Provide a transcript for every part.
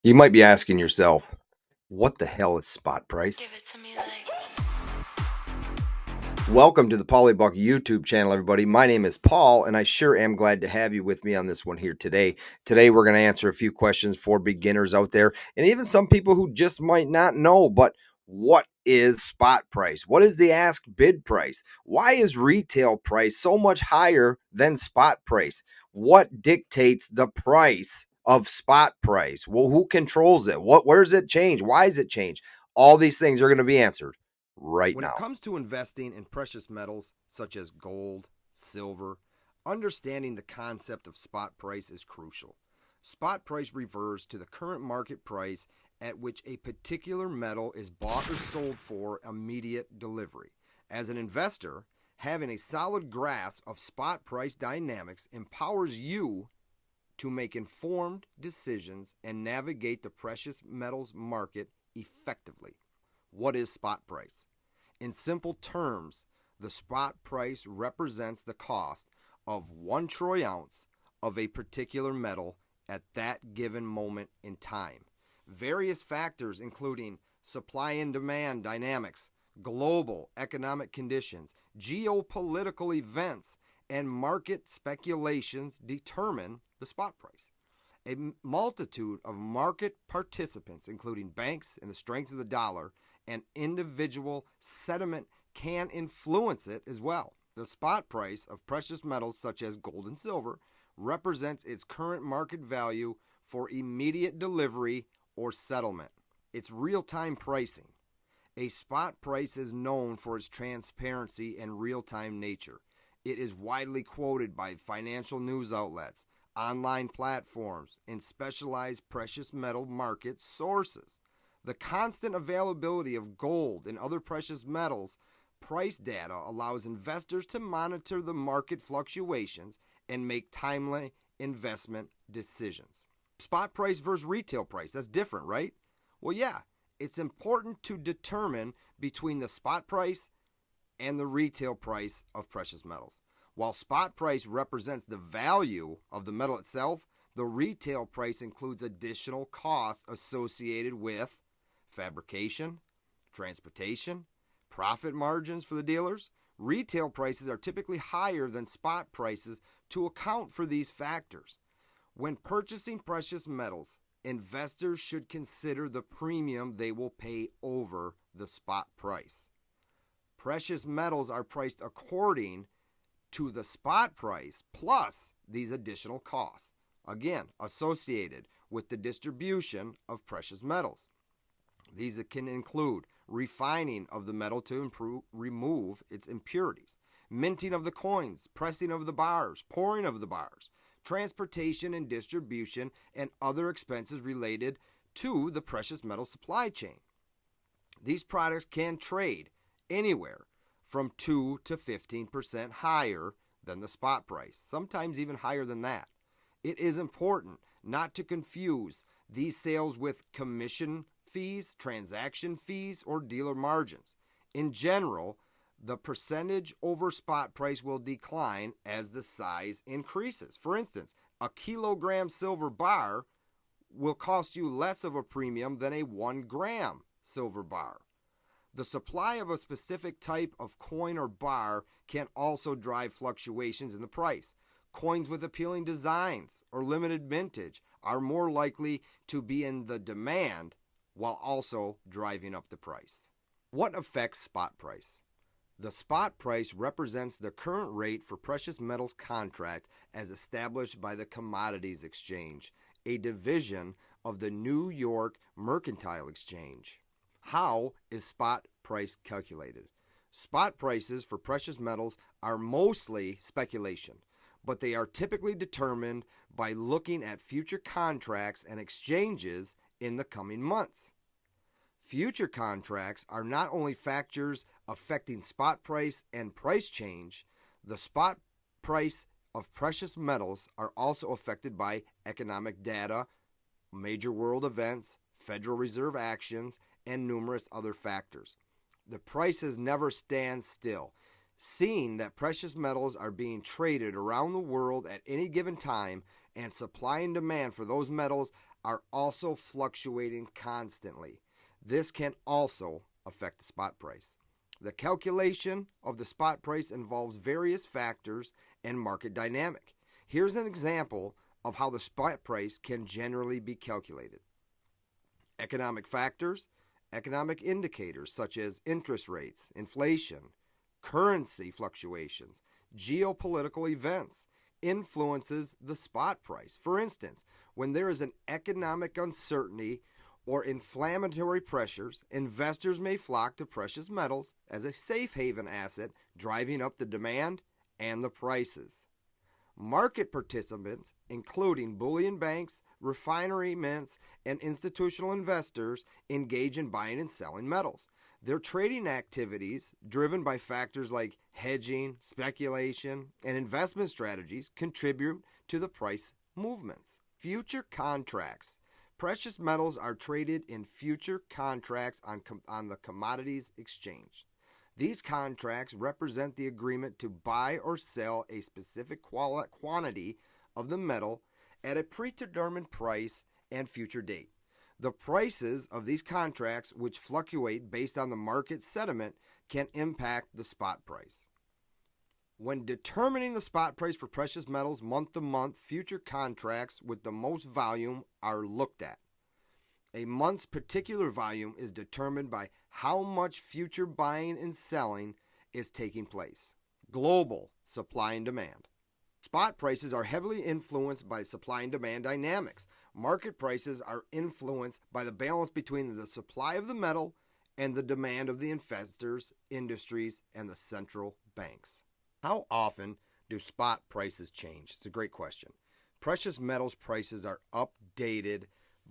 You might be asking yourself, what the hell is spot price? Give it to me like Welcome to the Paulybuck YouTube channel, everybody. My name is Paul, and I sure am glad to have you with me on this one here today. Today, we're going to answer a few questions for beginners out there, and even some people who just might not know. But what is spot price? What is the ask bid price? Why is retail price so much higher than spot price? What dictates the price of spot price? Well, who controls it? Where does it change? Why does it change? All these things are going to be answered right When it now. comes to investing in precious metals such as gold, silver, understanding the concept of spot price is crucial. Spot price refers to the current market price at which a particular metal is bought or sold for immediate delivery. As an investor, having a solid grasp of spot price dynamics empowers you to make informed decisions and navigate the precious metals market effectively. What is spot price? In simple terms, the spot price represents the cost of 1 troy ounce of a particular metal at that given moment in time. Various factors, including supply and demand dynamics, global economic conditions, geopolitical events, and market speculations, determine the spot price. A multitude of market participants, including banks and the strength of the dollar, and individual sentiment can influence it as well. The spot price of precious metals such as gold and silver represents its current market value for immediate delivery or settlement. It's real-time pricing. A spot price is known for its transparency and real-time nature. It is widely quoted by financial news outlets, online platforms, and specialized precious metal market sources. The constant availability of gold and other precious metals price data allows investors to monitor the market fluctuations and make timely investment decisions. Spot price versus retail price, that's different, right? Well, yeah, it's important to determine between the spot price and the retail price of precious metals. While spot price represents the value of the metal itself, the retail price includes additional costs associated with fabrication, transportation, profit margins for the dealers. Retail prices are typically higher than spot prices to account for these factors. When purchasing precious metals, investors should consider the premium they will pay over the spot price. Precious metals are priced according to the spot price plus these additional costs, again, associated with the distribution of precious metals. These can include refining of the metal to remove its impurities, minting of the coins, pressing of the bars, pouring of the bars, transportation and distribution, and other expenses related to the precious metal supply chain. These products can trade anywhere from 2 to 15% higher than the spot price, sometimes even higher than that. It is important not to confuse these sales with commission fees, transaction fees, or dealer margins. In general, the percentage over spot price will decline as the size increases. For instance, a kilogram silver bar will cost you less of a premium than a 1 gram silver bar. The supply of a specific type of coin or bar can also drive fluctuations in the price. Coins with appealing designs or limited mintage are more likely to be in the demand while also driving up the price. What affects spot price? The spot price represents the current rate for precious metals contract as established by the Commodities Exchange, a division of the New York Mercantile Exchange. How is spot price calculated? Spot prices for precious metals are mostly speculation, but they are typically determined by looking at future contracts and exchanges in the coming months. Future contracts are not only factors affecting spot price and price change, the spot price of precious metals are also affected by economic data, major world events, Federal Reserve actions, and numerous other factors. The prices never stand still. Seeing that precious metals are being traded around the world at any given time and supply and demand for those metals are also fluctuating constantly. This can also affect the spot price. The calculation of the spot price involves various factors and market dynamic. Here's an example of how the spot price can generally be calculated. Economic factors, economic indicators such as interest rates, inflation, currency fluctuations, geopolitical events influences the spot price. For instance, when there is an economic uncertainty or inflammatory pressures, investors may flock to precious metals as a safe haven asset, driving up the demand and the prices. Market participants, including bullion banks, refinery mints, and institutional investors, engage in buying and selling metals. Their trading activities, driven by factors like hedging, speculation, and investment strategies, contribute to the price movements. Future contracts. Precious metals are traded in future contracts on the commodities exchange. These contracts represent the agreement to buy or sell a specific quantity of the metal at a predetermined price and future date. The prices of these contracts, which fluctuate based on the market sentiment, can impact the spot price. When determining the spot price for precious metals month to month, future contracts with the most volume are looked at. A month's particular volume is determined by how much future buying and selling is taking place. Global supply and demand. Spot prices are heavily influenced by supply and demand dynamics. Market prices are influenced by the balance between the supply of the metal and the demand of the investors, industries, and the central banks. How often do spot prices change? It's a great question. Precious metals prices are updated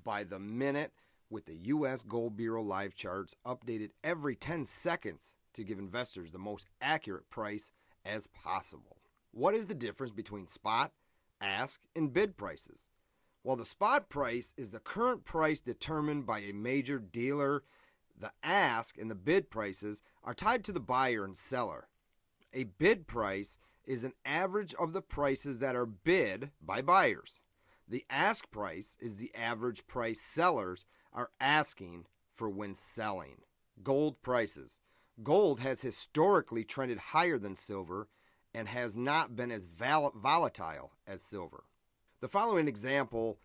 by the minute with the U.S. Gold Bureau live charts updated every 10 seconds to give investors the most accurate price as possible. What is the difference between spot, ask, and bid prices? While the spot price is the current price determined by a major dealer, the ask and the bid prices are tied to the buyer and seller. A bid price is an average of the prices that are bid by buyers. The ask price is the average price sellers are asking for when selling. Gold prices. Gold has historically trended higher than silver and has not been as volatile as silver. The following example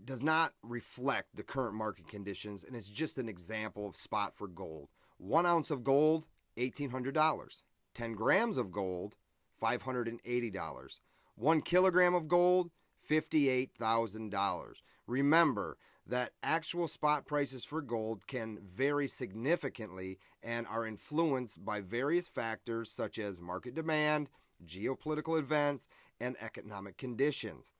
does not reflect the current market conditions and is just an example of spot for gold. 1 ounce of gold, $1,800. 10 grams of gold, $580. 1 kilogram of gold, $58,000. Remember that actual spot prices for gold can vary significantly and are influenced by various factors such as market demand, geopolitical events, and economic conditions.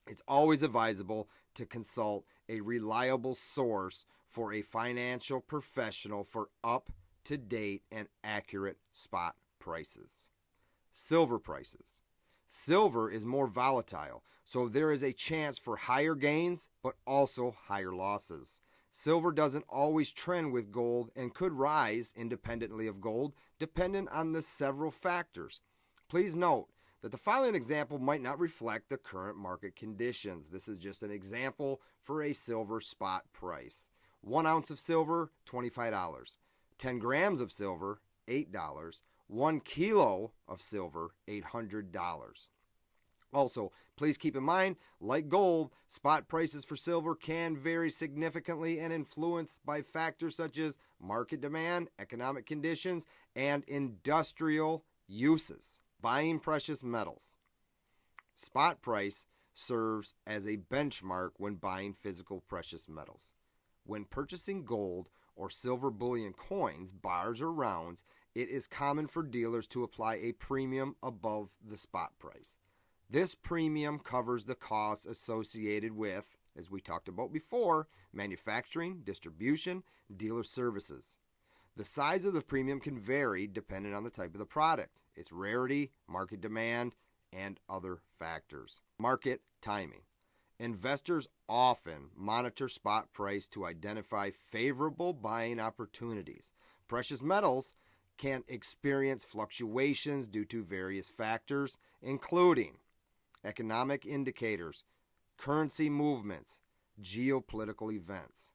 It's always advisable to consult a reliable source for a financial professional for up-to-date and accurate spot prices. Silver prices. Silver is more volatile, so there is a chance for higher gains, but also higher losses. Silver doesn't always trend with gold and could rise independently of gold, dependent on the several factors. Please note that the following example might not reflect the current market conditions. This is just an example for a silver spot price. 1 ounce of silver, $25. 10 grams of silver, $8. 1 kilo of silver, $800. Also, please keep in mind, like gold, spot prices for silver can vary significantly and influenced by factors such as market demand, economic conditions, and industrial uses. Buying precious metals. Spot price serves as a benchmark when buying physical precious metals. When purchasing gold or silver bullion coins, bars or rounds, it is common for dealers to apply a premium above the spot price. This premium covers the costs associated with, as we talked about before, manufacturing, distribution, dealer services. The size of the premium can vary depending on the type of the product, its rarity, market demand, and other factors. Market timing. Investors often monitor spot price to identify favorable buying opportunities. Precious metals can experience fluctuations due to various factors, including economic indicators, currency movements, geopolitical events.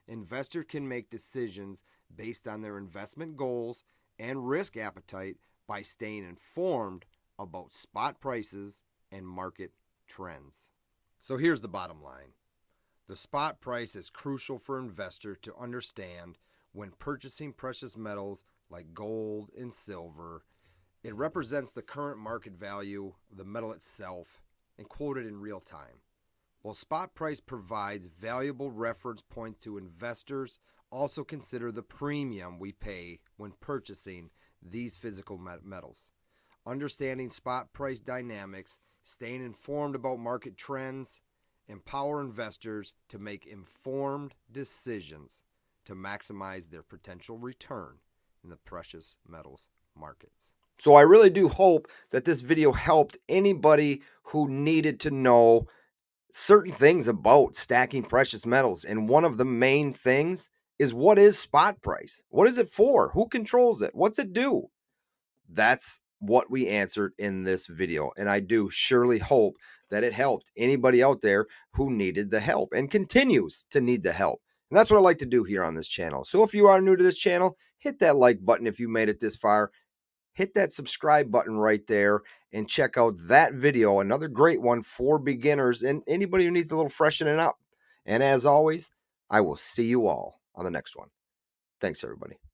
Investors can make decisions based on their investment goals and risk appetite by staying informed about spot prices and market trends. So here's the bottom line. The spot price is crucial for investors to understand when purchasing precious metals like gold and silver. It represents the current market value of the metal itself and quoted in real time. While spot price provides valuable reference points to investors, also consider the premium we pay when purchasing these physical metals. Understanding spot price dynamics, staying informed about market trends, empower investors to make informed decisions to maximize their potential return in the precious metals markets. So I really do hope that this video helped anybody who needed to know certain things about stacking precious metals. And one of the main things is, what is spot price? What is it for? Who controls it? What's it do? That's what we answered in this video. And I do surely hope that it helped anybody out there who needed the help and continues to need the help. And that's what I like to do here on this channel. So if you are new to this channel, hit that like button if you made it this far. Hit that subscribe button right there and check out that video. Another great one for beginners and anybody who needs a little freshening up. And as always, I will see you all on the next one. Thanks, everybody.